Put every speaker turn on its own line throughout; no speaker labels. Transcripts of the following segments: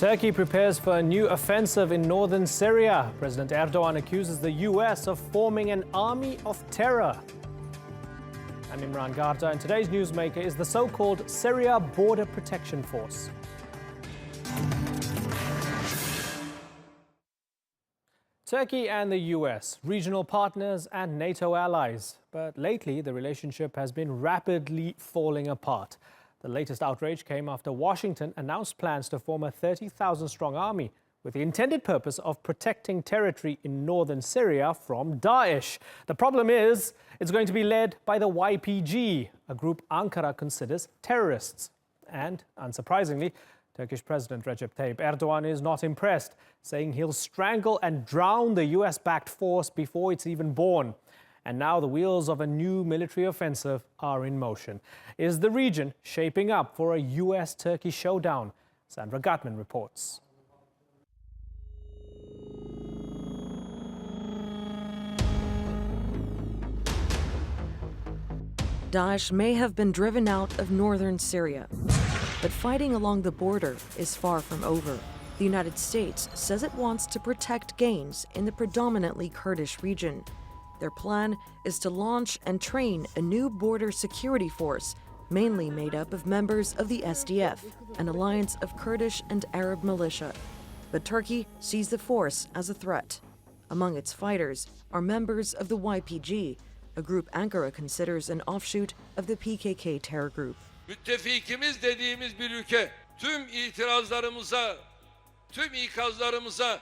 Turkey prepares for a new offensive in northern Syria. President Erdogan accuses the US of forming an army of terror. I'm Imran Garda, and today's newsmaker is the so-called Syria Border Protection Force. Turkey and the US, regional partners and NATO allies. But lately, the relationship has been rapidly falling apart. The latest outrage came after Washington announced plans to form a 30,000-strong army with the intended purpose of protecting territory in northern Syria from Daesh. The problem is, it's going to be led by the YPG, a group Ankara considers terrorists. And, unsurprisingly, Turkish President Recep Tayyip Erdogan is not impressed, saying he'll strangle and drown the US-backed force before it's even born. And now the wheels of a new military offensive are in motion. Is the region shaping up for a US-Turkey showdown? Sandra Gutman reports.
Daesh may have been driven out of northern Syria, but fighting along the border is far from over. The United States says it wants to protect gains in the predominantly Kurdish region. Their plan is to launch and train a new border security force, mainly made up of members of the SDF, an alliance of Kurdish and Arab militia. But Turkey sees the force as a threat. Among its fighters are members of the YPG, a group Ankara considers an offshoot of the PKK terror group.
Müttefikimiz dediğimiz bir ülke tüm itirazlarımıza, tüm ikazlarımıza,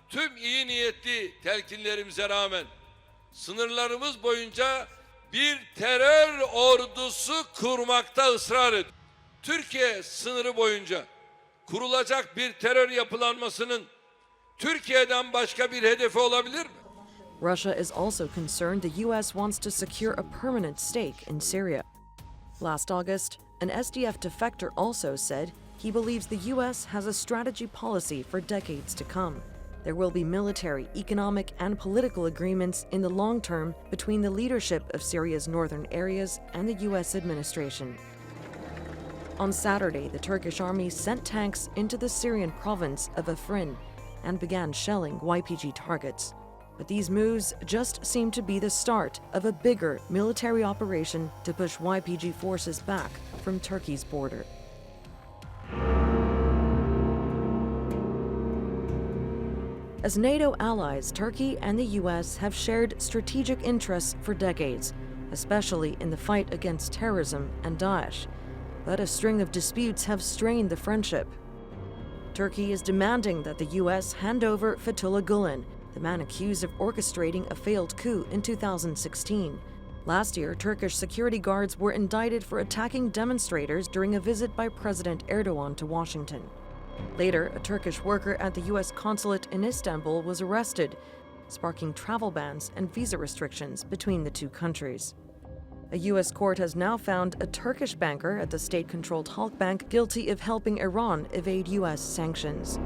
tüm iyi niyetli telkinlerimize rağmen sınırlarımız boyunca bir terör ordusu kurmakta ısrar ediyor. Türkiye sınırı boyunca kurulacak bir terör yapılanmasının Türkiye'den başka bir hedefi olabilir mi?
Russia is also concerned the U.S. wants to secure a permanent stake in Syria. Last August, an SDF defector also said he believes the U.S. has a strategy policy for decades to come. There will be military, economic, and political agreements in the long term between the leadership of Syria's northern areas and the U.S. administration. On Saturday, the Turkish army sent tanks into the Syrian province of Afrin and began shelling YPG targets. But these moves just seem to be the start of a bigger military operation to push YPG forces back from Turkey's border. As NATO allies, Turkey and the U.S. have shared strategic interests for decades, especially in the fight against terrorism and Daesh. But a string of disputes have strained the friendship. Turkey is demanding that the U.S. hand over Fethullah Gulen, the man accused of orchestrating a failed coup in 2016. Last year, Turkish security guards were indicted for attacking demonstrators during a visit by President Erdogan to Washington. Later, a Turkish worker at the U.S. consulate in Istanbul was arrested, sparking travel bans and visa restrictions between the two countries. A U.S. court has now found a Turkish banker at the state-controlled Halkbank guilty of helping Iran evade U.S. sanctions.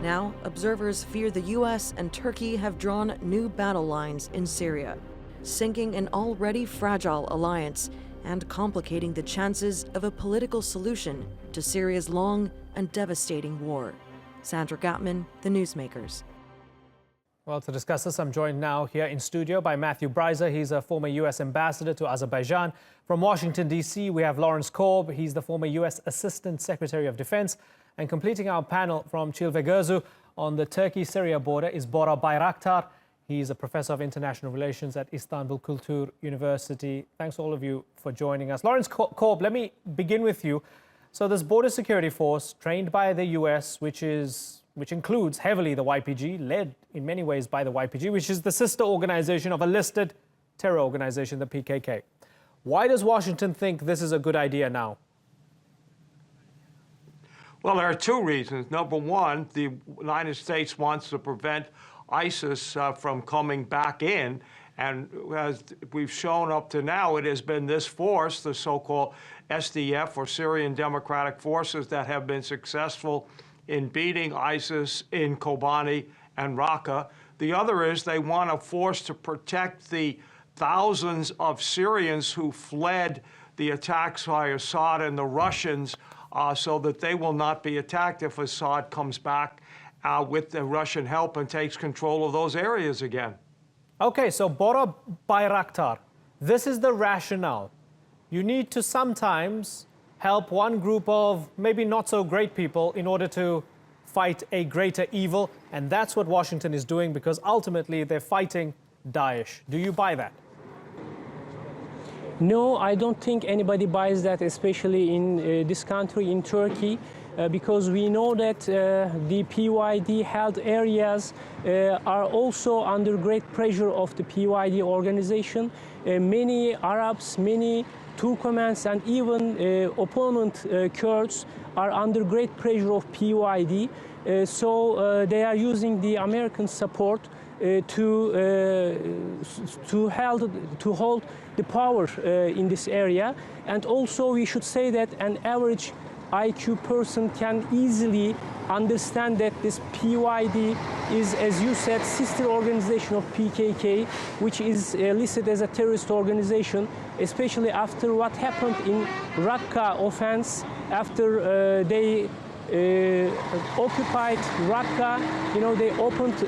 Now, observers fear the U.S. and Turkey have drawn new battle lines in Syria, sinking an already fragile alliance and complicating the chances of a political solution to Syria's long and devastating war. Sandra Gutman, The Newsmakers.
Well, to discuss this, I'm joined now here in studio by Matthew Bryzer. He's a former U.S. ambassador to Azerbaijan. From Washington, D.C., we have Lawrence Korb. He's the former U.S. Assistant Secretary of Defense. And completing our panel from Çilvegözu on the Turkey-Syria border is Bora Bayraktar. He's a professor of international relations at Istanbul Kültür University. Thanks all of you for joining us. Lawrence Korb, let me begin with you. So this border security force trained by the US, which includes heavily the YPG, led in many ways by the YPG, which is the sister organization of a listed terror organization, the PKK. Why does Washington think this is a good idea now?
Well, there are two reasons. Number one, the United States wants to prevent ISIS from coming back in. And as we've shown up to now, it has been this force, the so-called SDF, or Syrian Democratic Forces, that have been successful in beating ISIS in Kobani and Raqqa. The other is they want a force to protect the thousands of Syrians who fled the attacks by Assad and the Russians so that they will not be attacked if Assad comes back with the Russian help and takes control of those areas again.
Okay, so Bora Bayraktar, this is the rationale. You need to sometimes help one group of maybe not so great people in order to fight a greater evil, and that's what Washington is doing because ultimately they're fighting Daesh. Do you buy that?
No, I don't think anybody buys that, especially in this country, in Turkey, because we know that the PYD-held areas are also under great pressure of the PYD organization. Many Arabs, many Turkomans, and even opponent Kurds are under great pressure of PYD. So they are using the American support to hold the power in this area. And also we should say that an average IQ person can easily understand that this PYD is, as you said, sister organization of PKK, which is listed as a terrorist organization, especially after what happened in Raqqa offense, after they occupied Raqqa. You know, they opened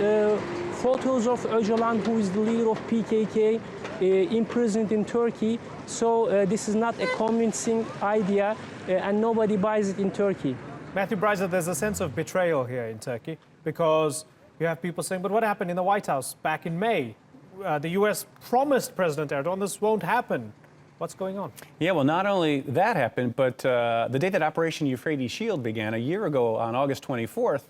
photos of Öcalan, who is the leader of PKK, imprisoned in Turkey. So this is not a convincing idea, and nobody buys it in Turkey.
Matthew Bryden, there's a sense of betrayal here in Turkey because you have people saying, but what happened in the White House back in May? The US promised President Erdogan this won't happen. What's going on?
Yeah, well, not only that happened, but the day that Operation Euphrates Shield began a year ago on August 24th,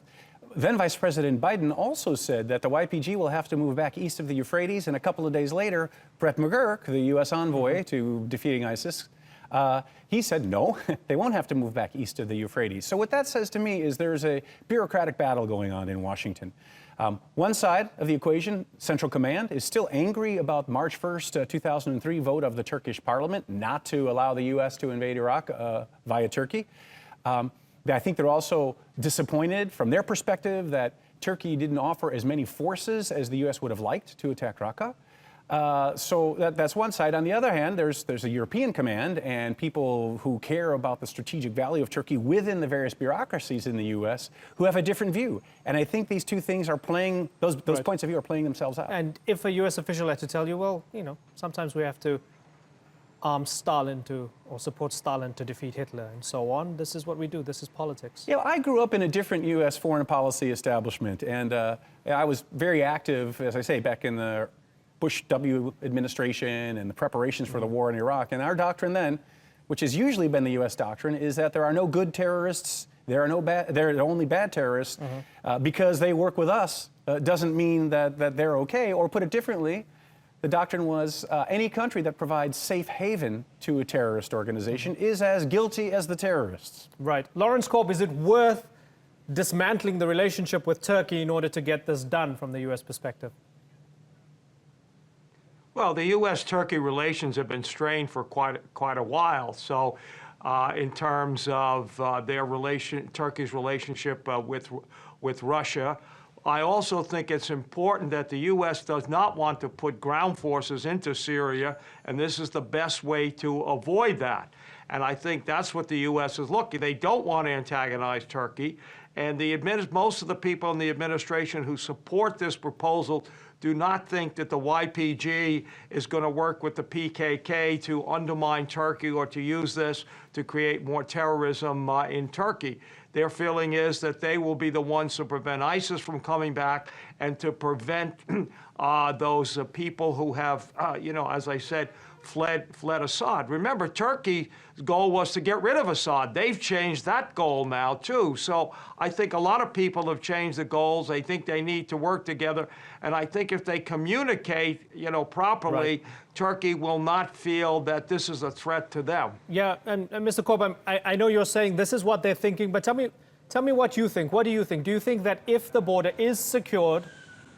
then Vice President Biden also said that the YPG will have to move back east of the Euphrates, and a couple of days later, Brett McGurk, the U.S. envoy to defeating ISIS, he said no, they won't have to move back east of the Euphrates. So what that says to me is there's a bureaucratic battle going on in Washington. One side of the equation, Central Command, is still angry about March 1st, 2003 vote of the Turkish parliament not to allow the U.S. to invade Iraq via Turkey. I think they're also disappointed from their perspective that Turkey didn't offer as many forces as the U.S. would have liked to attack Raqqa. So that's one side. On the other hand, there's a European command and people who care about the strategic value of Turkey within the various bureaucracies in the U.S. who have a different view. And I think these two things are playing, those right. points of view are playing themselves out.
And if a U.S. official had to tell you, well, you know, sometimes we have to arm Stalin or support Stalin to defeat Hitler and so on. This is what we do. This is politics.
Yeah, I grew up in a different U.S. foreign policy establishment, and I was very active, as I say, back in the Bush W administration and the preparations for the war in Iraq. And our doctrine then, which has usually been the U.S. doctrine, is that there are no good terrorists, there are only bad terrorists. Because they work with us doesn't mean that they're okay. Or put it differently, the doctrine was any country that provides safe haven to a terrorist organization is as guilty as the terrorists.
Right. Lawrence Korb, is it worth dismantling the relationship with Turkey in order to get this done from the U.S. perspective?
Well, the U.S.-Turkey relations have been strained for quite a while. So in terms of Turkey's relationship with Russia, I also think it's important that the U.S. does not want to put ground forces into Syria, and this is the best way to avoid that. And I think that's what the U.S. is looking. They don't want to antagonize Turkey, and most of the people in the administration who support this proposal do not think that the YPG is going to work with the PKK to undermine Turkey or to use this to create more terrorism in Turkey. Their feeling is that they will be the ones to prevent ISIS from coming back and to prevent those people who have, as I said, fled Assad. Remember, Turkey's goal was to get rid of Assad. They've changed that goal now, too. So I think a lot of people have changed the goals. They think they need to work together. And I think if they communicate, properly, right, Turkey will not feel that this is a threat to them.
Yeah, and Mr. Korb, I know you're saying this is what they're thinking, but tell me what you think. What do you think? Do you think that if the border is secured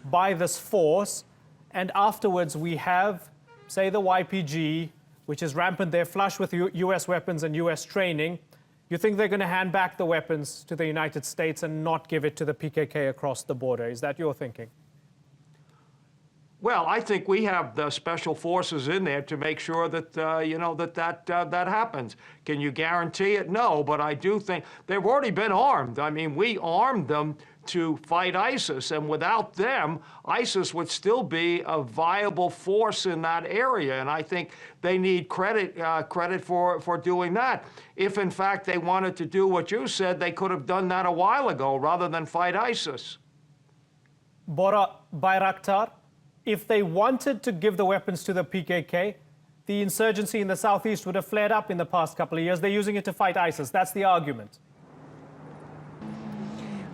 by this force and afterwards we have, say, the YPG, which is rampant, they're flush with U.S. weapons and U.S. training, you think they're going to hand back the weapons to the United States and not give it to the PKK across the border? Is that your thinking?
Well, I think we have the special forces in there to make sure that, that happens. Can you guarantee it? No, but I do think they've already been armed. I mean, we armed them to fight ISIS, and without them, ISIS would still be a viable force in that area, and I think they need credit for doing that. If, in fact, they wanted to do what you said, they could have done that a while ago rather than fight ISIS.
Bora Bayraktar, if they wanted to give the weapons to the PKK, the insurgency in the southeast would have flared up in the past couple of years. They're using it to fight ISIS. That's the argument.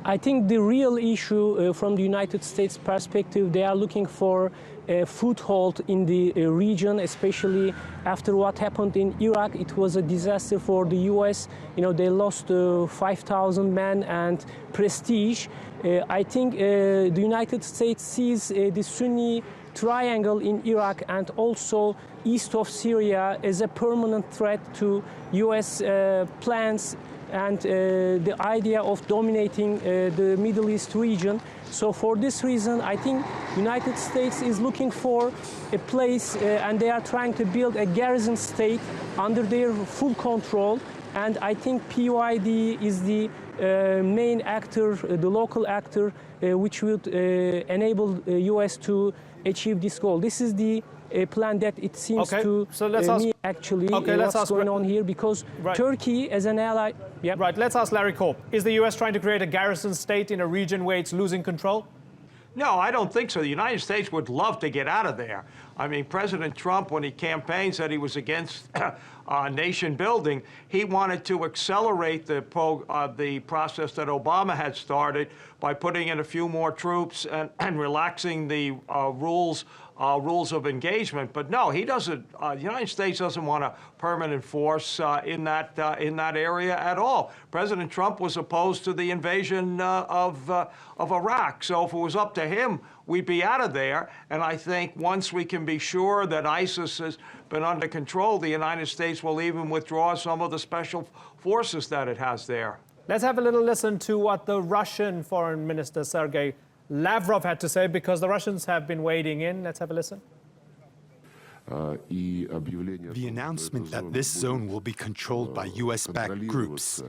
I think the real issue from the United States perspective, they are looking for a foothold in the region, especially after what happened in Iraq. It was a disaster for the US. You know, they lost 5,000 men and prestige. I think the United States sees the Sunni triangle in Iraq and also east of Syria as a permanent threat to US plans and the idea of dominating the Middle East region. So for this reason, I think United States is looking for a place and they are trying to build a garrison state under their full control. And I think PYD is the main actor, the local actor, which would enable the US to achieve this goal. This is the plan that it seems to me actually what's going on here, because Turkey as an ally... Yep.
Right, let's ask Larry Corp. Is the US trying to create a garrison state in a region where it's losing control?
No, I don't think so. The United States would love to get out of there. I mean, President Trump, when he campaigned, said he was against nation building. He wanted to accelerate the process that Obama had started by putting in a few more troops and relaxing the rules of engagement. But no, he doesn't. The United States doesn't want a permanent force in that area at all. President Trump was opposed to the invasion of Iraq. So if it was up to him, we'd be out of there. And I think once we can be sure that ISIS has been under control, the United States will even withdraw some of the special forces that it has there.
Let's have a little listen to what the Russian Foreign Minister Sergei Lavrov had to say, because the Russians have been wading in. Let's have a listen.
The announcement that this zone will be controlled by US-backed groups,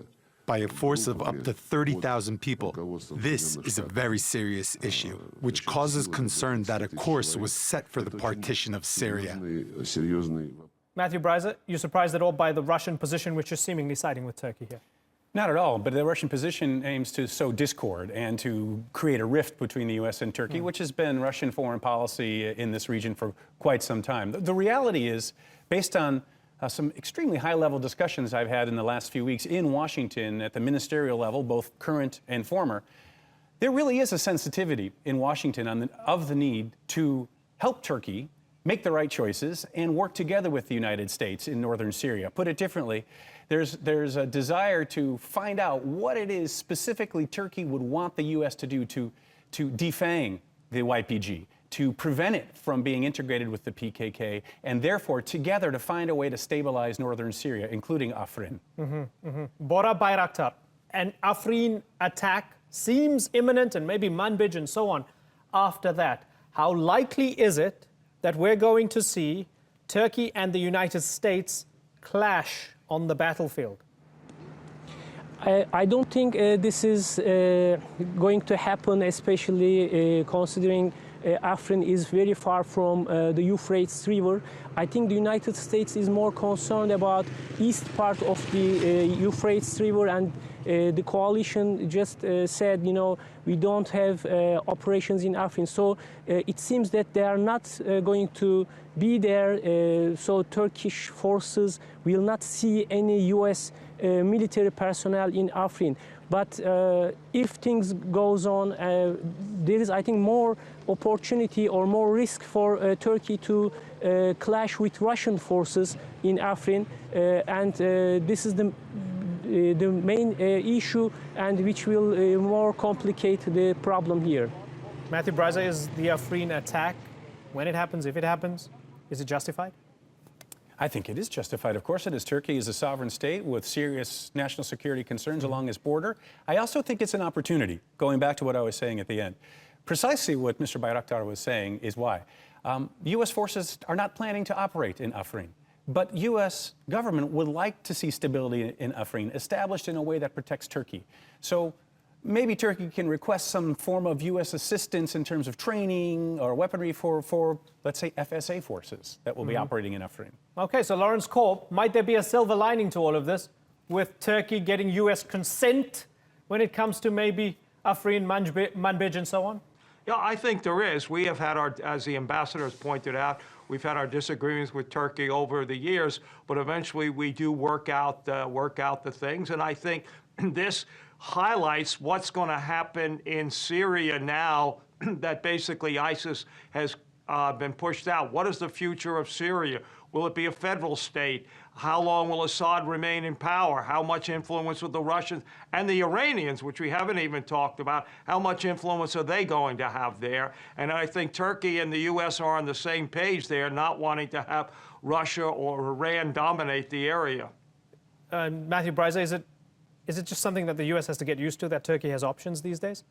by a force of up to 30,000 people, this is a very serious issue, which causes concern that a course was set for the partition of Syria.
Matthew Bryden, you surprised at all by the Russian position, which is seemingly siding with Turkey here?
Not at all, but the Russian position aims to sow discord and to create a rift between the U.S. and Turkey, which has been Russian foreign policy in this region for quite some time. The reality is, based on some extremely high-level discussions I've had in the last few weeks in Washington at the ministerial level, both current and former, there really is a sensitivity in Washington of the need to help Turkey make the right choices and work together with the United States in northern Syria. Put it differently, there's a desire to find out what it is specifically Turkey would want the U.S. to do to defang the YPG, to prevent it from being integrated with the PKK, and therefore together to find a way to stabilize northern Syria, including Afrin.
Bora Bayraktar, an Afrin attack seems imminent, and maybe Manbij and so on after that. How likely is it that we're going to see Turkey and the United States clash on the battlefield?
I don't think this is going to happen, especially considering Afrin is very far from the Euphrates River. I think the United States is more concerned about east part of the Euphrates River, and the coalition just said, you know, we don't have operations in Afrin. So it seems that they are not going to be there. So Turkish forces will not see any U.S. Military personnel in Afrin. But if things goes on, there is, I think, more opportunity or more risk for Turkey to clash with Russian forces in Afrin, and this is the main issue, and which will more complicate the problem here.
Matthew Bryden, is the Afrin attack, when it happens, if it happens, is it justified?
I think it is justified. Of course it is. Turkey is a sovereign state with serious national security concerns along its border. I also think it's an opportunity, going back to what I was saying at the end. Precisely what Mr. Bayraktar was saying is why. U.S. forces are not planning to operate in Afrin. But U.S. government would like to see stability in Afrin established in a way that protects Turkey. So maybe Turkey can request some form of U.S. assistance in terms of training or weaponry for let's say, FSA forces that will be operating in Afrin.
Okay, so Lawrence Korb, might there be a silver lining to all of this, with Turkey getting U.S. consent when it comes to maybe Afrin, Manbij, and so on?
Yeah, I think there is. We have had our, as the ambassador has pointed out, we've had our disagreements with Turkey over the years, but eventually we do work out the things. And I think this highlights what's going to happen in Syria now that basically ISIS has been pushed out. What is the future of Syria? Will it be a federal state? How long will Assad remain in power? How much influence will the Russians and the Iranians, which we haven't even talked about, how much influence are they going to have there? And I think Turkey and the U.S. are on the same page there, not wanting to have Russia or Iran dominate the area.
Matthew Bryza, is it just something that the U.S. has to get used to, that Turkey has options these days?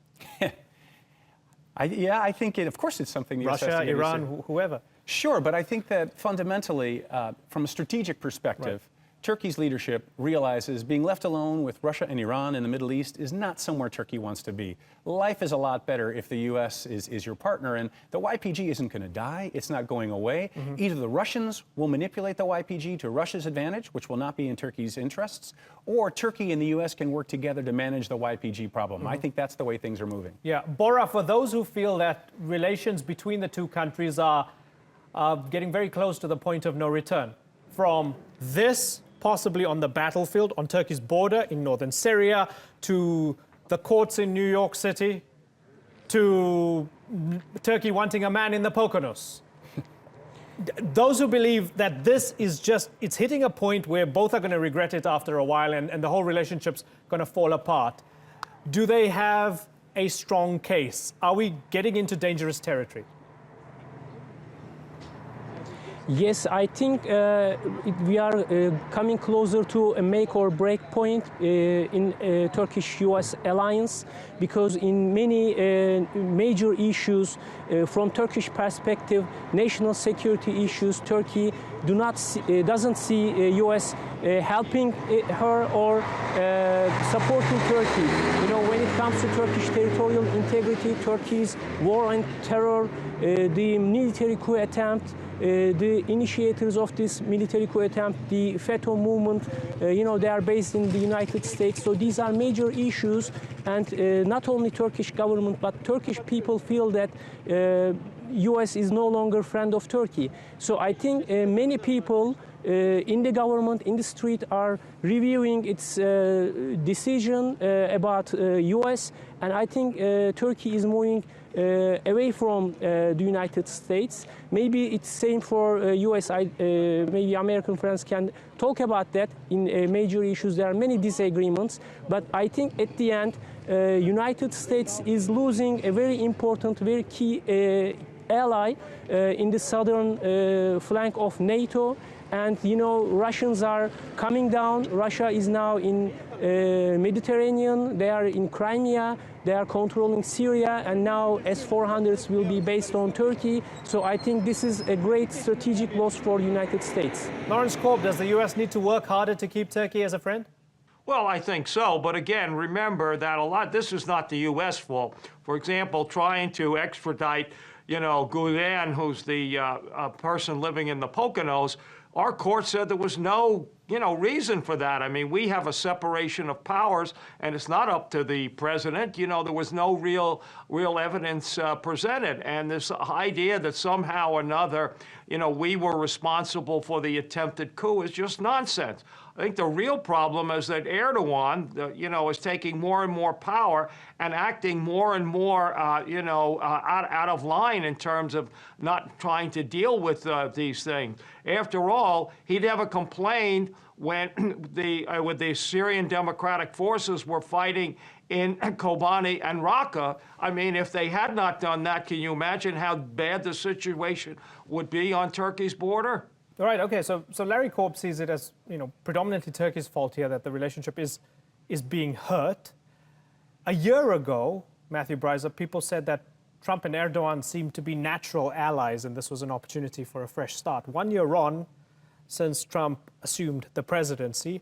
Yeah, I think, of course, it's something the US has
Russia,
to get used to.
Iran, whoever.
Sure, but I think that fundamentally, from a strategic perspective, Turkey's leadership realizes being left alone with Russia and Iran in the Middle East is not somewhere Turkey wants to be. Life is a lot better if the U.S. is your partner, and the YPG isn't going to die. It's not going away. Either the Russians will manipulate the YPG to Russia's advantage, which will not be in Turkey's interests, or Turkey and the U.S. can work together to manage the YPG problem. I think that's the way things are moving.
Yeah, Bora, for those who feel that relations between the two countries are getting very close to the point of no return, from this possibly on the battlefield on Turkey's border in northern Syria, to the courts in New York City, to Turkey wanting a man in the Poconos. Those who believe that this is just, it's hitting a point where both are going to regret it after a while and the whole relationship's going to fall apart, do they have a strong case? Are we getting into dangerous territory?
Yes, I think we are coming closer to a make or break point in Turkish-US alliance, because in many major issues from Turkish perspective, national security issues, Turkey doesn't see US helping her or supporting Turkey. You know, when it comes to Turkish territorial integrity, Turkey's war on terror, the military coup attempt, the initiators of this military coup attempt, the FETÖ movement, you know, they are based in the United States. So these are major issues, and not only Turkish government, but Turkish people feel that US is no longer friend of Turkey. So I think many people in the government, in the street, are reviewing its decision about US, and I think Turkey is moving away from the United States. Maybe it's same for US. Maybe American friends can talk about that in major issues. There are many disagreements, but I think at the end, United States is losing a very important, very key ally in the southern flank of NATO. And, you know, Russians are coming down. Russia is now in Mediterranean. They are in Crimea. They are controlling Syria. And now S-400s will be based on Turkey. So I think this is a great strategic loss for the United States.
Lawrence Korb, does the U.S. need to work harder to keep Turkey as a friend?
Well, I think so. But again, remember that this is not the U.S. fault. For example, trying to extradite, you know, Gulen, who's the person living in the Poconos, our court said there was no, you know, reason for that. I mean, we have a separation of powers, and it's not up to the president. You know, there was no real evidence presented. And this idea that somehow or another, you know, we were responsible for the attempted coup is just nonsense. I think the real problem is that Erdogan, you know, is taking more and more power and acting more and more, you know, out of line in terms of not trying to deal with these things. After all, he never complained when with the Syrian Democratic Forces were fighting in Kobani and Raqqa. I mean, if they had not done that, can you imagine how bad the situation would be on Turkey's border?
All right, okay, so Larry Korb sees it as, you know, predominantly Turkey's fault here, that the relationship is being hurt. A year ago, Matthew Bryza, people said that Trump and Erdogan seem to be natural allies, and this was an opportunity for a fresh start. 1 year on since Trump assumed the presidency,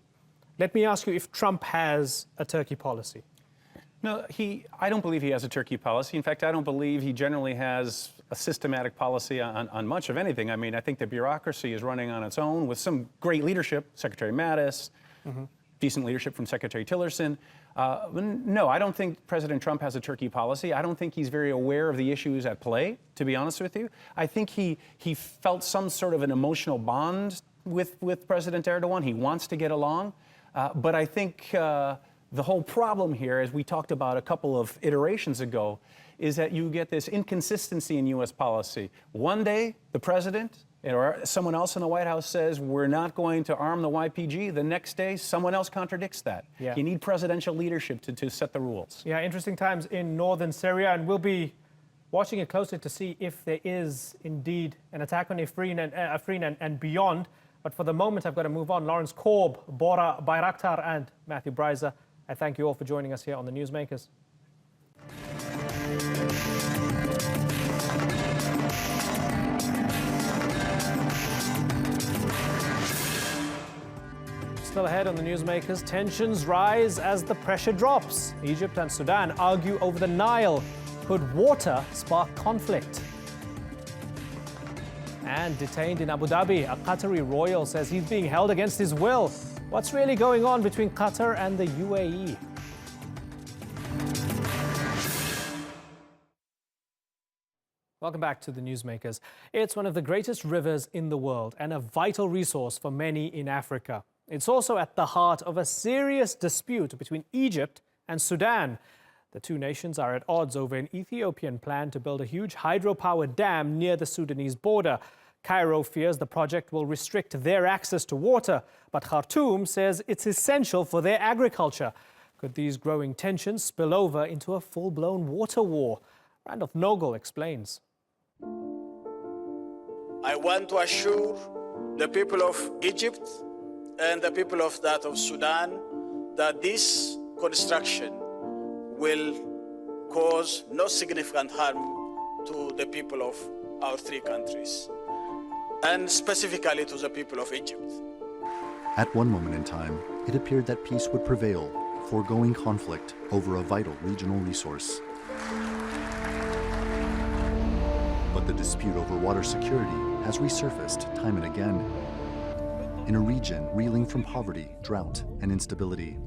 let me ask you if Trump has a Turkey policy.
No, I don't believe he has a Turkey policy. In fact, I don't believe he generally has a systematic policy on much of anything. I mean, I think the bureaucracy is running on its own with some great leadership, Secretary Mattis, decent leadership from Secretary Tillerson. No, I don't think President Trump has a Turkey policy. I don't think he's very aware of the issues at play, to be honest with you. I think he felt some sort of an emotional bond with President Erdogan. He wants to get along. But I think the whole problem here, as we talked about a couple of iterations ago, is that you get this inconsistency in U.S. policy. One day, the president or someone else in the White House says, we're not going to arm the YPG. The next day, someone else contradicts that.
Yeah.
You need presidential leadership to set the rules.
Yeah, interesting times in Northern Syria, and we'll be watching it closely to see if there is indeed an attack on Afrin and beyond. But for the moment, I've got to move on. Lawrence Korb, Bora Bayraktar, and Matthew Bryzer, I thank you all for joining us here on the Newsmakers. Still ahead on the Newsmakers, tensions rise as the pressure drops. Egypt and Sudan argue over the Nile. Could water spark conflict? And detained in Abu Dhabi, a Qatari royal says he's being held against his will. What's really going on between Qatar and the UAE? Welcome back to the Newsmakers. It's one of the greatest rivers in the world and a vital resource for many in Africa. It's also at the heart of a serious dispute between Egypt and Sudan. The two nations are at odds over an Ethiopian plan to build a huge hydropower dam near the Sudanese border. Cairo fears the project will restrict their access to water, but Khartoum says it's essential for their agriculture. Could these growing tensions spill over into a full-blown water war? Randolph Nogel explains.
I want to assure the people of Egypt and the people of Sudan that this construction will cause no significant harm to the people of our three countries, and specifically to the people of Egypt.
At one moment in time, it appeared that peace would prevail, foregoing conflict over a vital regional resource. But the dispute over water security has resurfaced time and again in a region reeling from poverty, drought, and instability.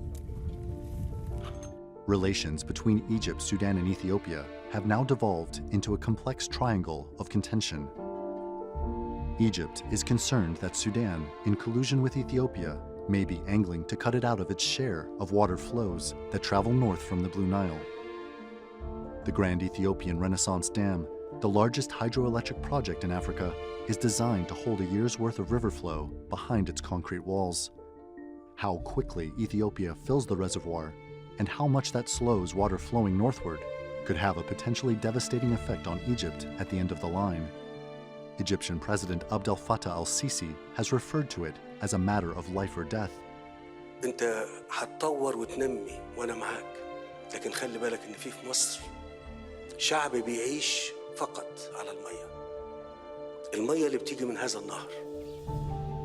Relations between Egypt, Sudan, and Ethiopia have now devolved into a complex triangle of contention. Egypt is concerned that Sudan, in collusion with Ethiopia, may be angling to cut it out of its share of water flows that travel north from the Blue Nile. The Grand Ethiopian Renaissance Dam, the largest hydroelectric project in Africa, is designed to hold a year's worth of river flow behind its concrete walls. How quickly Ethiopia fills the reservoir and how much that slows water flowing northward could have a potentially devastating effect on Egypt at the end of the line. Egyptian President Abdel Fattah al-Sisi has referred to it as a matter of life or death.
انت هتطور وتنمي وانا معاك، لكن خلي بالك ان في مصر شعب بيعيش فقط على المية اللي بتيجي من هذا النهر.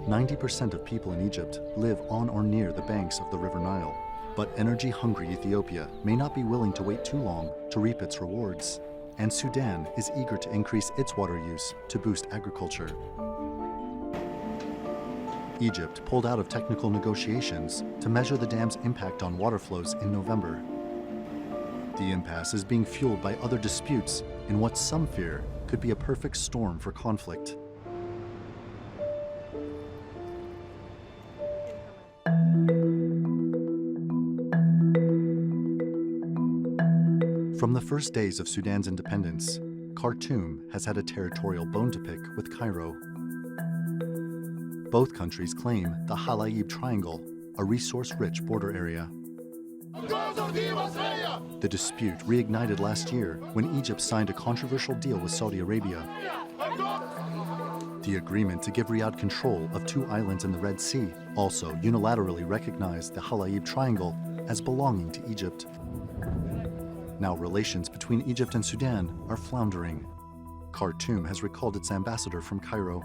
90% of people in Egypt live on or near the banks of the River Nile, but energy-hungry Ethiopia may not be willing to wait too long to reap its rewards, and Sudan is eager to increase its water use to boost agriculture. Egypt pulled out of technical negotiations to measure the dam's impact on water flows in November. The impasse is being fueled by other disputes in what some fear could be a perfect storm for conflict. From the first days of Sudan's independence, Khartoum has had a territorial bone to pick with Cairo. Both countries claim the Halaib Triangle, a resource-rich border area. The dispute reignited last year when Egypt signed a controversial deal with Saudi Arabia. The agreement to give Riyadh control of two islands in the Red Sea also unilaterally recognized the Halaib Triangle as belonging to Egypt. Now relations between Egypt and Sudan are floundering. Khartoum has recalled its ambassador from Cairo.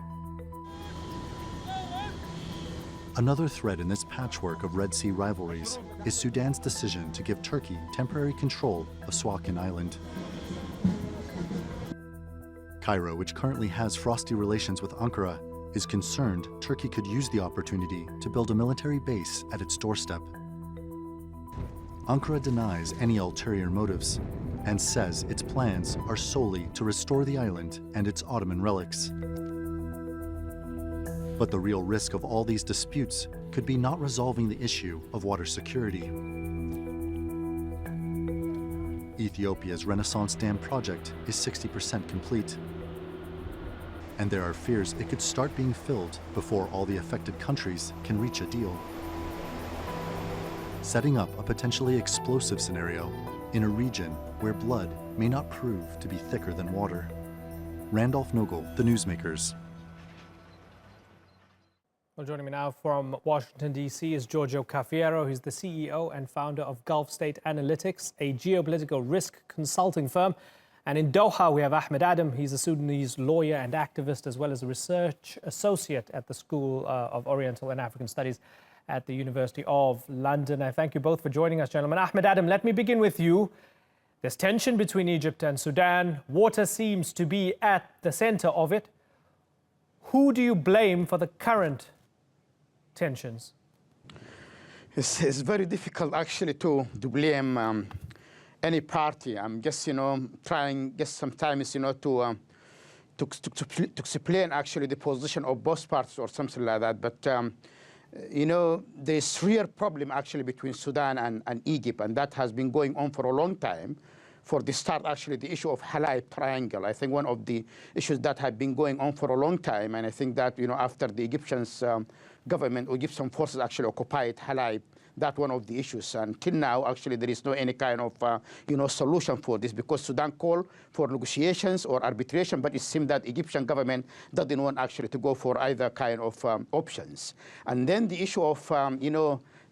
Another thread in this patchwork of Red Sea rivalries is Sudan's decision to give Turkey temporary control of Suakin Island. Cairo, which currently has frosty relations with Ankara, is concerned Turkey could use the opportunity to build a military base at its doorstep. Ankara denies any ulterior motives and says its plans are solely to restore the island and its Ottoman relics. But the real risk of all these disputes could be not resolving the issue of water security. Ethiopia's Renaissance Dam project is 60% complete, and there are fears it could start being filled before all the affected countries can reach a deal, setting up a potentially explosive scenario in a region where blood may not prove to be thicker than water. Randolph Nogel, The Newsmakers.
Well, joining me now from Washington, D.C. is Giorgio Cafiero. He's the CEO and founder of Gulf State Analytics, a geopolitical risk consulting firm. And in Doha, we have Ahmed Adam. He's a Sudanese lawyer and activist, as well as a research associate at the School of Oriental and African Studies at the University of London. I thank you both for joining us, gentlemen. Ahmed Adam, let me begin with you. There's tension between Egypt and Sudan. Water seems to be at the center of it. Who do you blame for the current tensions?
It's very difficult actually to blame any party. I'm just trying just sometimes to explain actually the position of both parties or something like that. But there's real problem actually between Sudan and Egypt, and that has been going on for a long time. For the start, actually, the issue of Halab Triangle, I think one of the issues that have been going on for a long time, and I think that after the Egyptians government or Egyptian forces actually occupied Halab, that's one of the issues. Until now, actually, there is no any kind of solution for this, because Sudan called for negotiations or arbitration, but it seemed that Egyptian government doesn't want actually to go for either kind of options. And then the issue of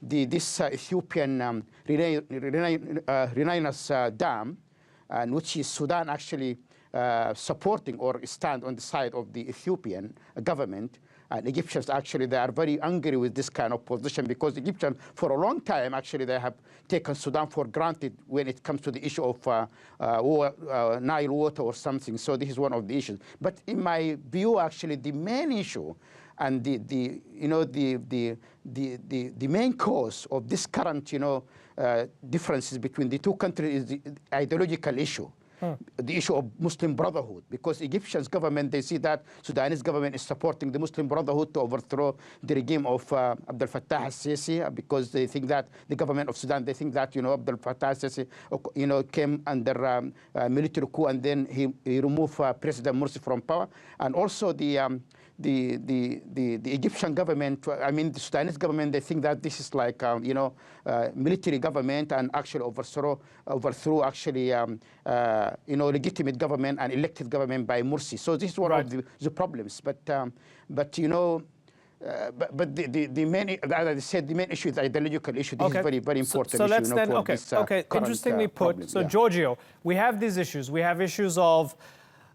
this Ethiopian Renaissance Dam, and which is Sudan actually supporting or stand on the side of the Ethiopian government. And Egyptians actually, they are very angry with this kind of position, because Egyptians for a long time actually they have taken Sudan for granted when it comes to the issue of Nile water or something. So this is one of the issues. But in my view, actually, the main issue and the main cause of this current differences between the two countries is the ideological issue. The issue of Muslim Brotherhood, because Egyptian's government, they see that Sudanese government is supporting the Muslim Brotherhood to overthrow the regime of Abdel Fattah al-Sisi, because they think that the government of Sudan, they think that Abdel Fattah al-Sisi came under military coup, and then he removed President Morsi from power. And also the Egyptian government, I mean the Sudanese government, they think that this is like military government, and actually overthrew actually legitimate government and elected government by Morsi. So this is one of the problems. But the main, as I said, the main issue is the ideological issue. This is very, very important
so
issue.
Let's then, interestingly put.
Problem.
So Giorgio, we have these issues. We have issues of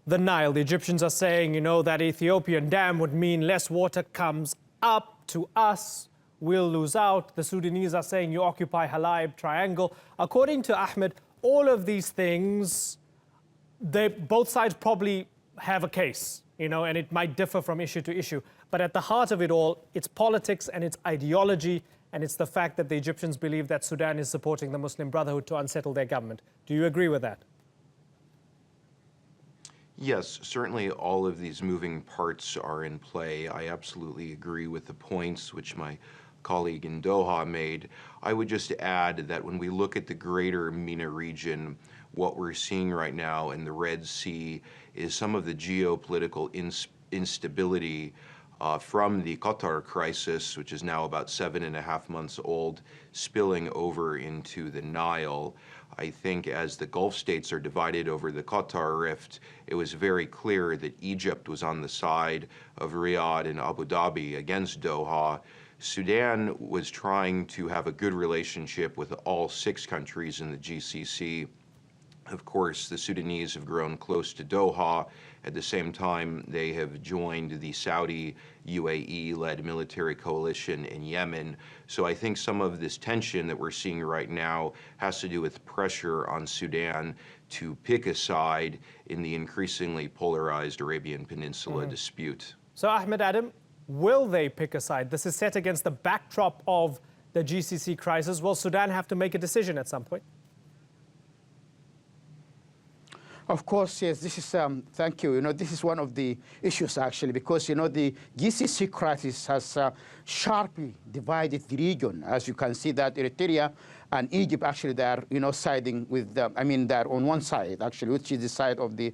the Nile. The Egyptians are saying, that Ethiopian dam would mean less water comes up to us. We'll lose out. The Sudanese are saying you occupy Halab Triangle. According to Ahmed, all of these things, both sides probably have a case, and it might differ from issue to issue. But at the heart of it all, it's politics and it's ideology, and it's the fact that the Egyptians believe that Sudan is supporting the Muslim Brotherhood to unsettle their government. Do you agree with that?
Yes, certainly all of these moving parts are in play. I absolutely agree with the points which my colleague in Doha made. I would just add that when we look at the greater MENA region, what we're seeing right now in the Red Sea is some of the geopolitical instability from the Qatar crisis, which is now about 7.5 months old, spilling over into the Nile. I think as the Gulf states are divided over the Qatar rift, it was very clear that Egypt was on the side of Riyadh and Abu Dhabi against Doha. Sudan was trying to have a good relationship with all 6 countries in the GCC. Of course, the Sudanese have grown close to Doha. At the same time, they have joined the Saudi UAE-led military coalition in Yemen. So I think some of this tension that we're seeing right now has to do with pressure on Sudan to pick a side in the increasingly polarized Arabian Peninsula dispute.
So Ahmed Adam, will they pick a side? This is set against the backdrop of the GCC crisis. Will Sudan have to make a decision at some point?
Of course, yes, this is, thank you. This is one of the issues, actually, because, the GCC crisis has sharply divided the region. As you can see that Eritrea and Egypt, actually, they are, siding with, they're on one side, actually, which is the side of the,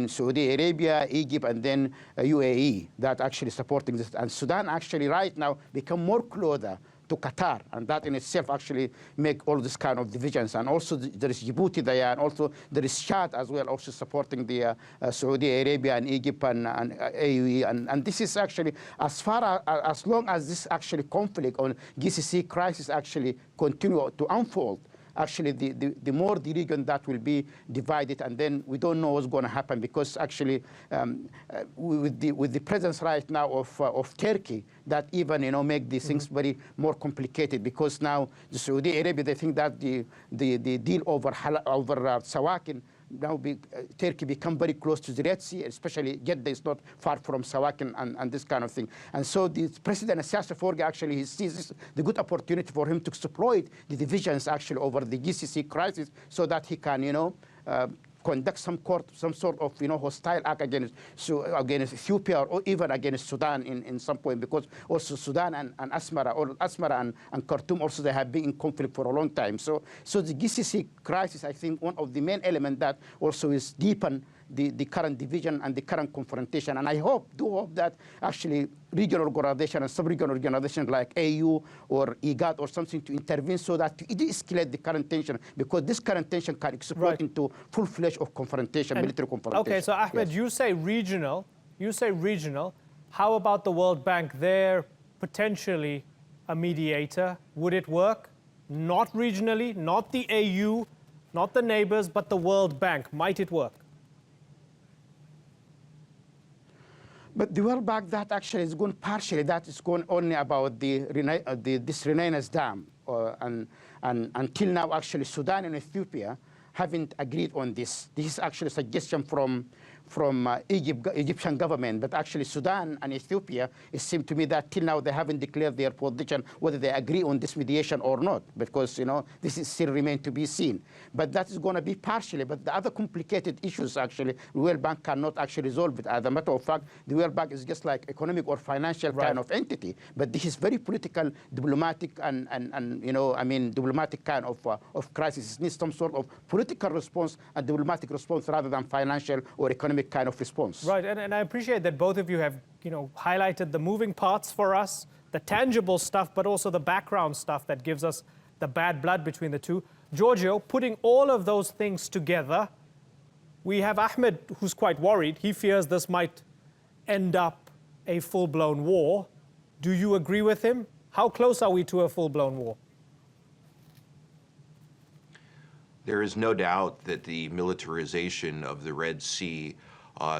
Saudi Arabia, Egypt, and then UAE, that actually supporting this. And Sudan, actually, right now, become more closer to Qatar, and that in itself actually make all this kind of divisions. And also there is Djibouti there, and also there is Chad as well, also supporting the Saudi Arabia and Egypt and AUE. And this is actually, as long as this actually conflict on GCC crisis actually continue to unfold, actually the more the region that will be divided, and then we don't know what's going to happen, because actually with the presence right now of Turkey, that even make these things very more complicated, because now the Saudi Arabia, they think that the deal over Sawakin, now Turkey become very close to the Red Sea, especially Jeddah is not far from Sawakin and this kind of thing. And so the President Assaf Forga actually, he sees this, the good opportunity for him to exploit the divisions actually over the GCC crisis, so that he can, conduct some sort of hostile act against Ethiopia, or even against Sudan in some point, because also Sudan and Asmara and Khartoum also, they have been in conflict for a long time. So the GCC crisis, I think, one of the main elements that also is deepen the current division and the current confrontation. And I do hope that actually regional organization and sub-regional organizations like AU or IGAD or something to intervene, so that to de-escalate the current tension, because this current tension can explode into full-fledged of confrontation, military confrontation.
Okay, so Ahmed,
yes.
you say regional. How about the World Bank? They're potentially a mediator. Would it work? Not regionally, not the AU, not the neighbors, but the World Bank. Might it work?
But the World Bank, that actually is going partially, that is going only about this Renaissance Dam. And until now, actually, Sudan and Ethiopia haven't agreed on this. This is actually a suggestion from Egyptian government, but actually Sudan and Ethiopia, it seems to me that till now they haven't declared their position, whether they agree on this mediation or not, because this is still remain to be seen. But that is going to be partially. But the other complicated issues, actually, the World Bank cannot actually resolve it. As a matter of fact, the World Bank is just like economic or financial kind of entity. But this is very political, diplomatic, and diplomatic kind of crisis. It needs some sort of political response and diplomatic response rather than financial or economic kind of response.
Right, and I appreciate that both of you have, highlighted the moving parts for us, the tangible stuff, but also the background stuff that gives us the bad blood between the two. Giorgio, putting all of those things together, we have Ahmed, who's quite worried. He fears this might end up a full-blown war. Do you agree with him? How close are we to a full-blown war?
There is no doubt that the militarization of the Red Sea,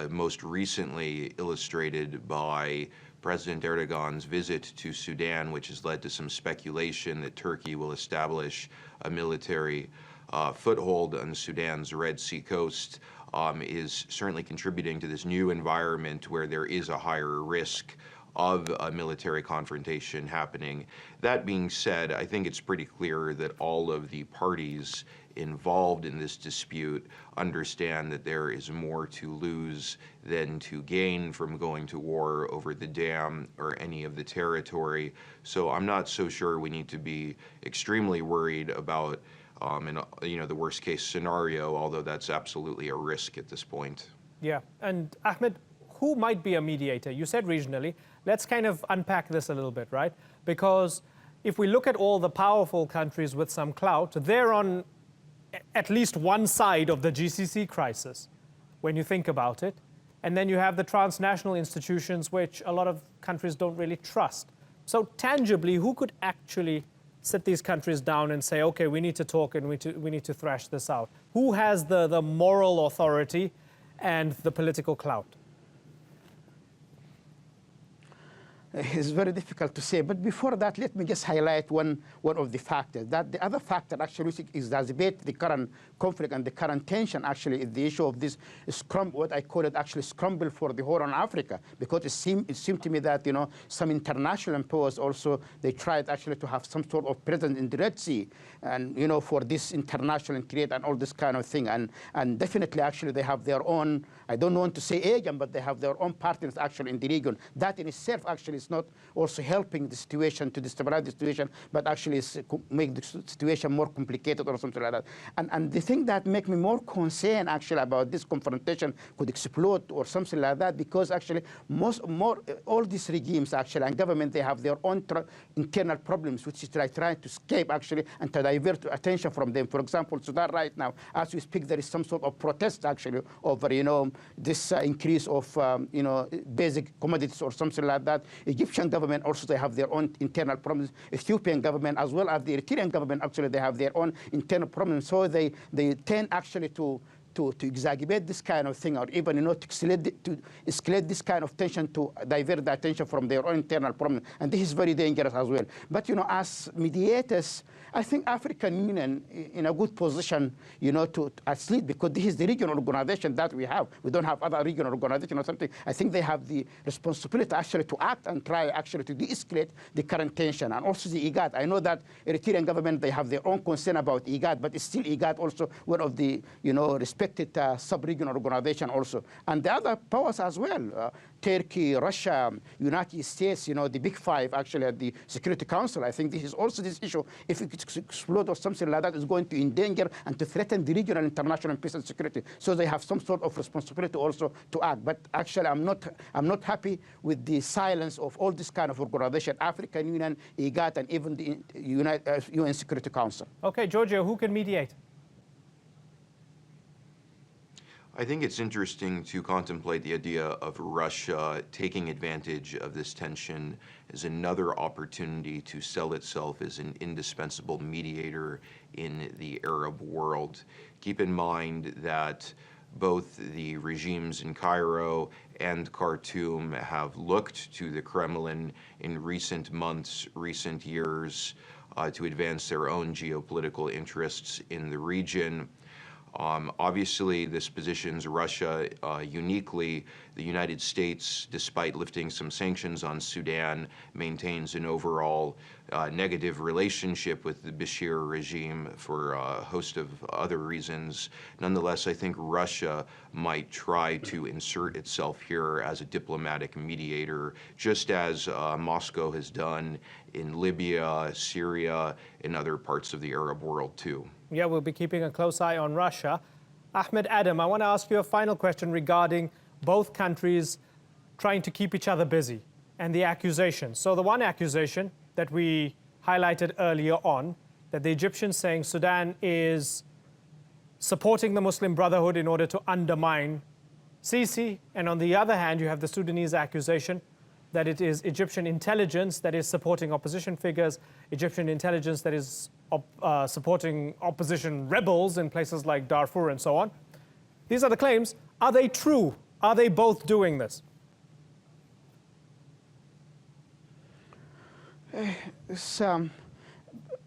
most recently illustrated by President Erdogan's visit to Sudan, which has led to some speculation that Turkey will establish a military foothold on Sudan's Red Sea coast, is certainly contributing to this new environment where there is a higher risk of a military confrontation happening. That being said, I think it's pretty clear that all of the parties involved in this dispute understand that there is more to lose than to gain from going to war over the dam or any of the territory. So I'm not so sure we need to be extremely worried about the worst case scenario, although that's absolutely a risk at this point.
Yeah, and Ahmed, who might be a mediator? You said regionally. Let's kind of unpack this a little bit, right? Because if we look at all the powerful countries with some clout, they're on at least one side of the GCC crisis, when you think about it. And then you have the transnational institutions, which a lot of countries don't really trust. So tangibly, who could actually sit these countries down and say, okay, we need to talk and we need to thrash this out? Who has the moral authority and the political clout?
It's very difficult to say, but before that, let me just highlight one of the factors. That the other factor actually which exacerbates the current conflict and the current tension actually is the issue of this what I call it actually scramble for the Horn of Africa, because it seemed to me that some international powers also they tried actually to have some sort of presence in the Red Sea, and for this international trade and all this kind of thing, and definitely actually they have their own. I don't want to say agent, but they have their own partners actually in the region. That in itself actually is not also helping the situation to destabilize the situation, but actually make the situation more complicated or something like that. And the thing that makes me more concerned actually about this confrontation could explode or something like that, because actually all these regimes actually and government, they have their own internal problems, which is like trying to escape actually and to divert attention from them. For example, Sudan right now, as we speak, there is some sort of protest actually over this increase of basic commodities or something like that. Egyptian government also, they have their own internal problems. Ethiopian government as well as the Eritrean government actually, they have their own internal problems. So they tend actually to exacerbate this kind of thing, or even to escalate this kind of tension to divert the attention from their own internal problem, and this is very dangerous as well. But as mediators, I think African Union in a good position, to at least, because this is the regional organization that we have. We don't have other regional organization or something. I think they have the responsibility actually to act and try actually to de-escalate the current tension, and also the IGAD. I know that Eritrean government, they have their own concern about IGAD, but it's still IGAD also one of the respected sub-regional organization also, and the other powers as well. Turkey, Russia, United States, the big five actually at the Security Council. I think this is also this issue. If it explodes or something like that, is going to endanger and to threaten the regional international peace and security. So they have some sort of responsibility also to act. But actually, I'm not happy with the silence of all this kind of organization, African Union, IGAD, and even the UN Security Council.
Okay, Giorgio, who can mediate?
I think it's interesting to contemplate the idea of Russia taking advantage of this tension as another opportunity to sell itself as an indispensable mediator in the Arab world. Keep in mind that both the regimes in Cairo and Khartoum have looked to the Kremlin in recent months, recent years, to advance their own geopolitical interests in the region. Obviously, this positions Russia uniquely. The United States, despite lifting some sanctions on Sudan, maintains an overall negative relationship with the Bashir regime for a host of other reasons. Nonetheless, I think Russia might try to insert itself here as a diplomatic mediator, just as Moscow has done in Libya, Syria, and other parts of the Arab world too.
Yeah, we'll be keeping a close eye on Russia. Ahmed Adam, I want to ask you a final question regarding both countries trying to keep each other busy and the accusations. So the one accusation that we highlighted earlier on, that the Egyptians saying Sudan is supporting the Muslim Brotherhood in order to undermine Sisi, and on the other hand, you have the Sudanese accusation that it is Egyptian intelligence that is supporting opposition figures, Egyptian intelligence that is supporting opposition rebels in places like Darfur and so on. These are the claims. Are they true? Are they both doing this?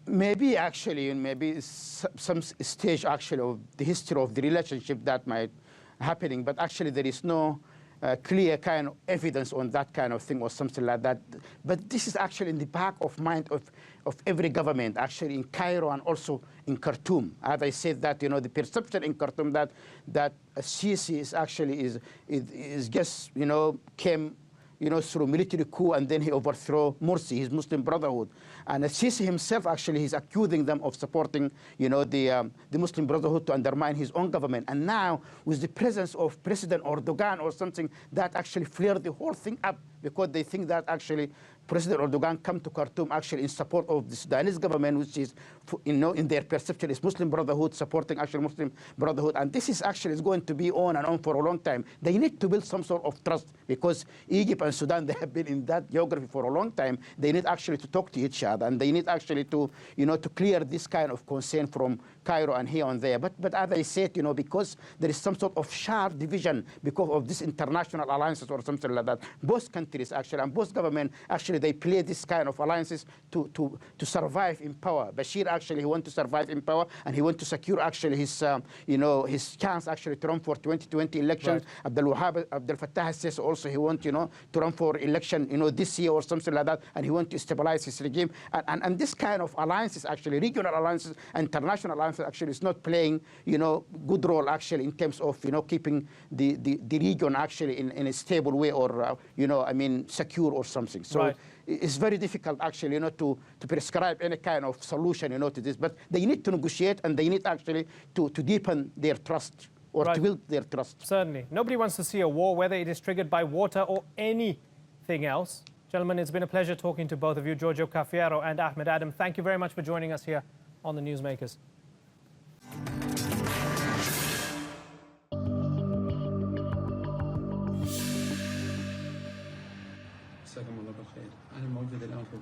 Maybe actually, maybe some stage actually of the history of the relationship that might happening, but actually there is no clear kind of evidence on that kind of thing or something like that. But this is actually in the back of mind of every government, actually in Cairo and also in Khartoum. As I said, that the perception in Khartoum that Sisi is actually is just came through military coup, and then he overthrew Morsi, his Muslim Brotherhood. And Sisi himself actually is accusing them of supporting, the Muslim Brotherhood to undermine his own government. And now, with the presence of President Erdogan or something, that actually flared the whole thing up because they think that actually President Erdogan come to Khartoum actually in support of the Sudanese government, which is, in their perception, is Muslim Brotherhood, supporting actually Muslim Brotherhood. And this is actually is going to be on and on for a long time. They need to build some sort of trust because Egypt and Sudan, they have been in that geography for a long time. They need actually to talk to each other, and they need actually to, to clear this kind of concern from Cairo and here and there. But as I said, because there is some sort of sharp division because of this international alliances or something like that. Both countries actually and both governments actually they play this kind of alliances to survive in power. Bashir actually he want to survive in power and he want to secure actually his his chance actually to run for 2020 elections. Right. Abdel Fattah says also he want to run for election this year or something like that, and he want to stabilize his regime. And this kind of alliances actually regional alliances, international alliances actually is not playing good role actually in terms of keeping the region actually in a stable way or secure or something. So. Right. It's very difficult actually to prescribe any kind of solution to this, but they need to negotiate and they need actually to deepen their trust or to build their trust.
Certainly. Nobody wants to see a war, whether it is triggered by water or anything else. Gentlemen, it's been a pleasure talking to both of you, Giorgio Cafiero and Ahmed Adam. Thank you very much for joining us here on the Newsmakers.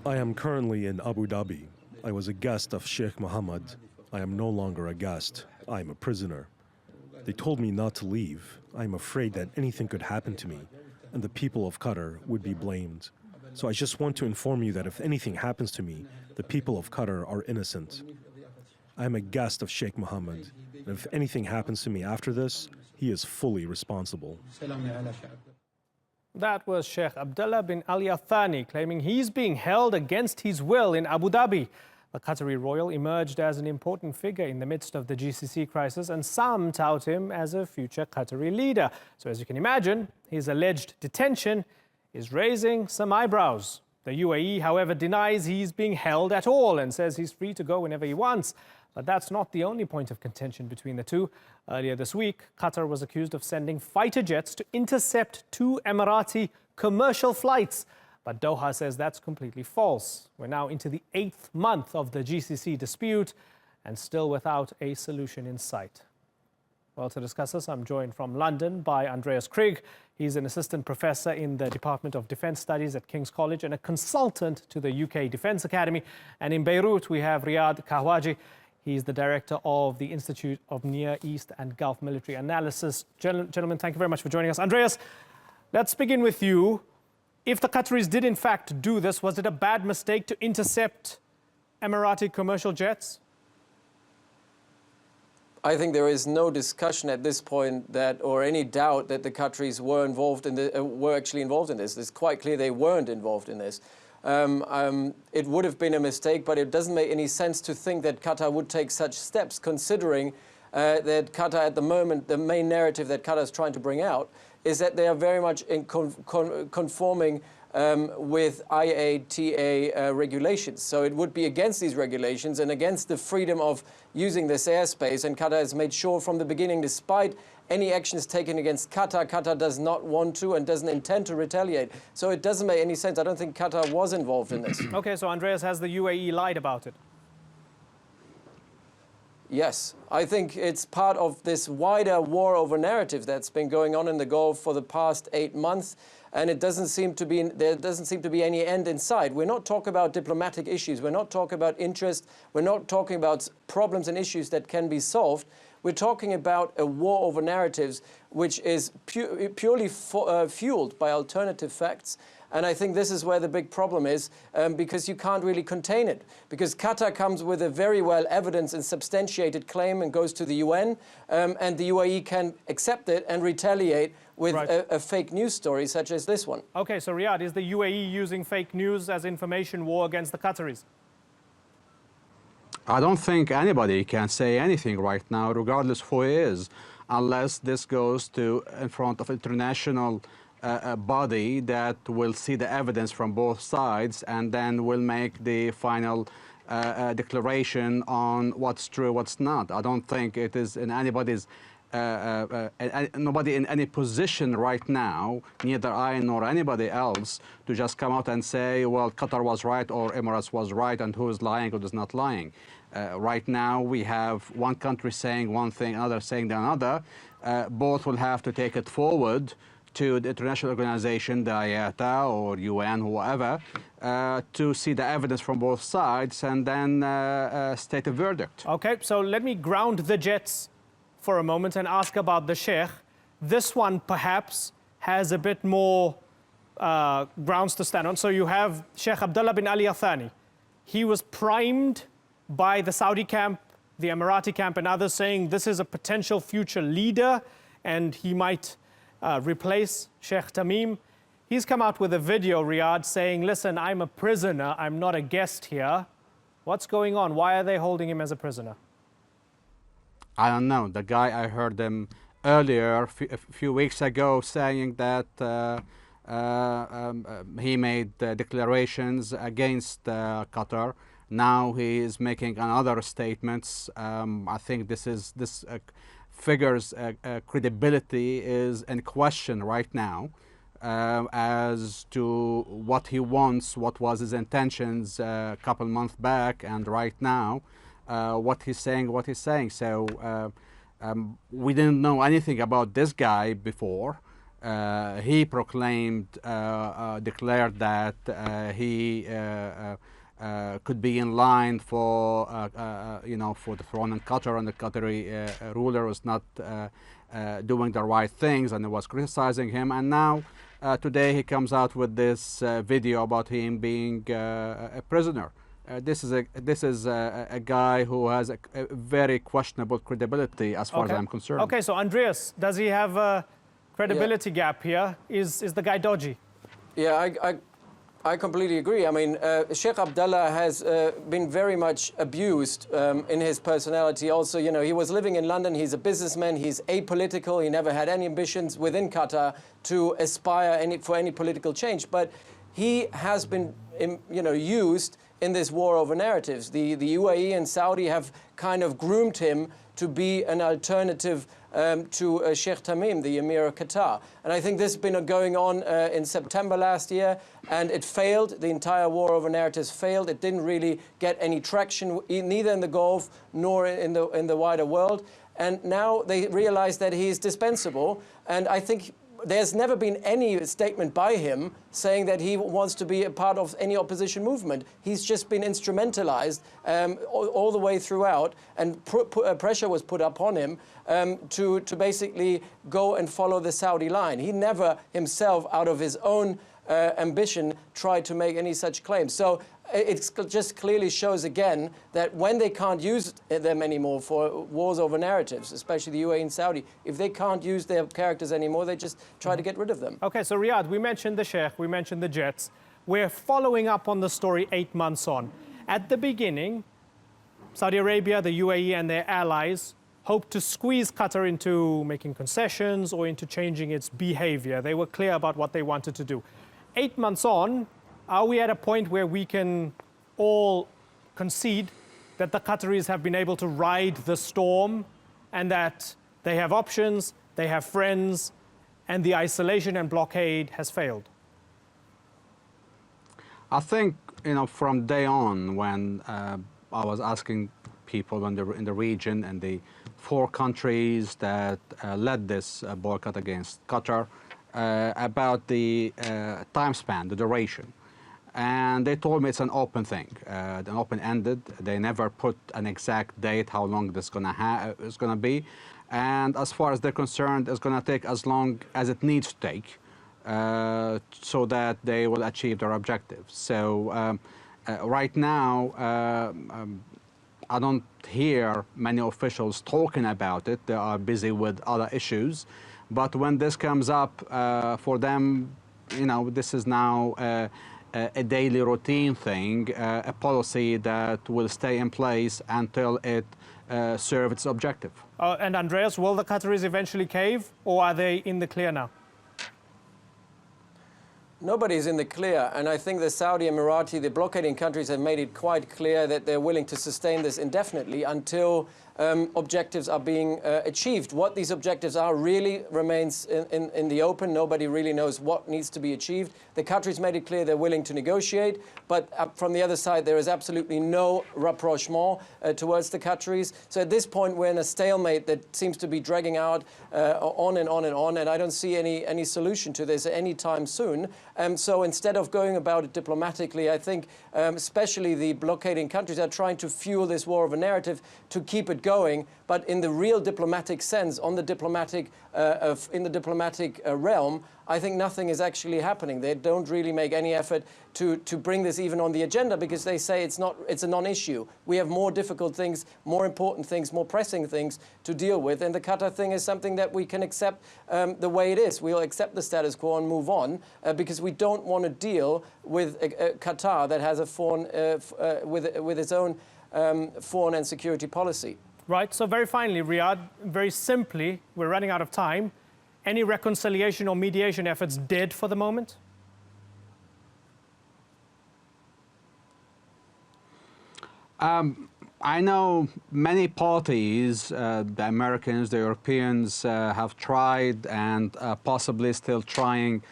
I am currently in Abu Dhabi. I was a guest of Sheikh Mohammed. I am no longer a guest. I am a prisoner. They told me not to leave. I am afraid that anything could happen to me, and the people of Qatar would be blamed. So I just want to inform you that if anything happens to me, the people of Qatar are innocent. I am a guest of Sheikh Mohammed, and if anything happens to me after this, he is fully responsible.
That was Sheikh Abdullah bin Ali Thani claiming he's being held against his will in Abu Dhabi. The Qatari royal emerged as an important figure in the midst of the GCC crisis, and some tout him as a future Qatari leader. So as you can imagine, his alleged detention is raising some eyebrows. The UAE, however, denies he's being held at all and says he's free to go whenever he wants. But that's not the only point of contention between the two. Earlier this week, Qatar was accused of sending fighter jets to intercept 2 Emirati commercial flights. But Doha says that's completely false. We're now into the 8th month of the GCC dispute and still without a solution in sight. Well, to discuss this, I'm joined from London by Andreas Craig. He's an assistant professor in the Department of Defence Studies at King's College and a consultant to the UK Defence Academy. And in Beirut, we have Riyad Kahwaji. He's the director of the Institute of Near East and Gulf Military Analysis. Gentlemen, thank you very much for joining us. Andreas, let's begin with you. If the Qataris did in fact do this, was it a bad mistake to intercept Emirati commercial jets?
I think there is no discussion at this point that, or any doubt that the Qataris were involved in were actually involved in this. It's quite clear they weren't involved in this. It would have been a mistake, but it doesn't make any sense to think that Qatar would take such steps, considering that Qatar at the moment, the main narrative that Qatar is trying to bring out is that they are very much in conforming with IATA regulations. So it would be against these regulations and against the freedom of using this airspace. And Qatar has made sure from the beginning, despite any actions taken against Qatar, Qatar does not want to and doesn't intend to retaliate. So it doesn't make any sense. I don't think Qatar was involved in this.
Okay, so Andreas, has the UAE lied about it?
Yes, I think it's part of this wider war over narrative that's been going on in the Gulf for the past 8 months, and it doesn't seem to be there doesn't seem to be any end in sight. We're not talking about diplomatic issues. We're not talking about interest. We're not talking about problems and issues that can be solved. We're talking about a war over narratives, which is purely fueled by alternative facts. And I think this is where the big problem is, because you can't really contain it. Because Qatar comes with a very well evidenced and substantiated claim and goes to the UN, and the UAE can accept it and retaliate with a fake news story such as this one.
Okay, so Riyad, is the UAE using fake news as information war against the Qataris?
I don't think anybody can say anything right now, regardless who he is, unless this goes to in front of international body that will see the evidence from both sides and then will make the final declaration on what's true, what's not. I don't think it is in anybody's nobody in any position right now, neither I nor anybody else, to just come out and say, well, Qatar was right or Emirates was right, and who is lying, who is not lying. Right now, we have one country saying one thing, another saying another. Both will have to take it forward to the international organization, the IATA or UN, whoever, to see the evidence from both sides and then state a verdict.
Okay, so let me ground the jets for a moment and ask about the Sheikh. This one perhaps has a bit more grounds to stand on. So you have Sheikh Abdullah bin Ali Thani. He was primed by the Saudi camp, the Emirati camp, and others saying this is a potential future leader and he might replace Sheikh Tamim. He's come out with a video, Riyadh, saying, listen, I'm a prisoner, I'm not a guest here. What's going on? Why are they holding him as a prisoner?
I don't know. The guy, I heard him earlier, a few weeks ago, saying that he made declarations against Qatar. Now he is making another statements. I think this figure's credibility is in question right now as to what he wants, what was his intentions a couple months back, and right now what he's saying. So we didn't know anything about this guy before. He proclaimed, declared that he could be in line for, for the throne in Qatar, and the Qatari ruler was not doing the right things, and was criticizing him. And now, today, he comes out with this video about him being a prisoner. This is a guy who has a very questionable credibility, as far as I'm concerned.
Okay, so Andreas, does he have a credibility gap here? Is the guy dodgy?
Yeah, I completely agree. I mean, Sheikh Abdullah has been very much abused in his personality. Also, you know, he was living in London. He's a businessman. He's apolitical. He never had any ambitions within Qatar to aspire for any political change. But he has been, used in this war over narratives. The UAE and Saudi have kind of groomed him to be an alternative to Sheikh Tamim, the Emir of Qatar. And I think this has been going on in September last year, and it failed. The entire war over narratives failed. It didn't really get any traction, neither in the Gulf nor in the wider world. And now they realize that he is dispensable. And I think there's never been any statement by him saying that he wants to be a part of any opposition movement. He's just been instrumentalized all the way throughout, and pressure was put upon him to basically go and follow the Saudi line. He never himself, out of his own ambition, tried to make any such claims. So it just clearly shows again that when they can't use them anymore for wars over narratives, especially the UAE and Saudi, if they can't use their characters anymore, they just try to get rid of them.
Okay, so Riyadh, we mentioned the Sheikh, we mentioned the jets. We're following up on the story 8 months on. At the beginning, Saudi Arabia, the UAE and their allies hoped to squeeze Qatar into making concessions or into changing its behavior. They were clear about what they wanted to do. 8 months on, are we at a point where we can all concede that the Qataris have been able to ride the storm and that they have options, they have friends, and the isolation and blockade has failed?
I think, from day on, when I was asking people in the region and the 4 countries that led this boycott against Qatar about the time span, the duration. And they told me it's an open thing, an open-ended. They never put an exact date how long this is gonna be, and as far as they're concerned, it's gonna take as long as it needs to take, so that they will achieve their objectives. So right now, I don't hear many officials talking about it. They are busy with other issues, but when this comes up for them, this is now a daily routine thing, a policy that will stay in place until it serves its objective.
And Andreas, will the Qataris eventually cave, or are they in the clear now?
Nobody's in the clear, and I think the Saudi, Emirati, the blockading countries have made it quite clear that they're willing to sustain this indefinitely until objectives are being achieved. What these objectives are really remains in the open. Nobody really knows what needs to be achieved. The Qataris made it clear they're willing to negotiate, but from the other side, there is absolutely no rapprochement towards the Qataris. So at this point, we're in a stalemate that seems to be dragging out on and on and on, and I don't see any solution to this anytime soon. So instead of going about it diplomatically, I think especially the blockading countries are trying to fuel this war of a narrative to keep it going, but in the real diplomatic sense, on the diplomatic, in the diplomatic realm, I think nothing is actually happening. They don't really make any effort to bring this even on the agenda because they say it's a non-issue. We have more difficult things, more important things, more pressing things to deal with, and the Qatar thing is something that we can accept the way it is. We'll accept the status quo and move on because we don't want to deal with Qatar that has a foreign, with its own foreign and security policy.
Right, so very finally, Riyadh, very simply, we're running out of time. Any reconciliation or mediation efforts dead for the moment?
I know many parties, the Americans, the Europeans, have tried and possibly still trying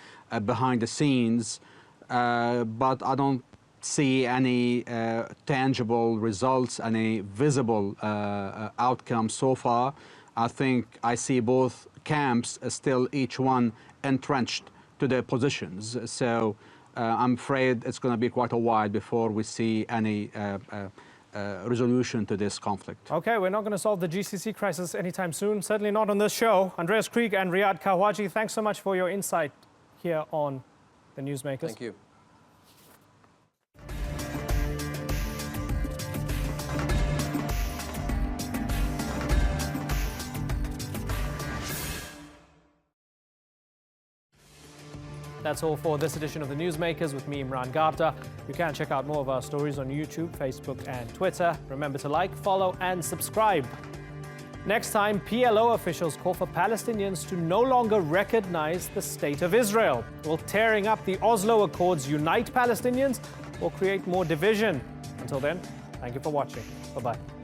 behind the scenes, but I don't see any tangible results, any visible outcome so far. I think I see both camps still each one entrenched to their positions. So I'm afraid it's going to be quite a while before we see any resolution to this conflict.
Okay, we're not going to solve the GCC crisis anytime soon, certainly not on this show. Andreas Craig and Riyadh Kahwaji, thanks so much for your insight here on the Newsmakers.
Thank you.
That's all for this edition of the Newsmakers with me, Imran Gupta. You can check out more of our stories on YouTube, Facebook and Twitter. Remember to like, follow and subscribe. Next time, PLO officials call for Palestinians to no longer recognize the State of Israel. Will tearing up the Oslo Accords unite Palestinians or create more division? Until then, thank you for watching. Bye-bye.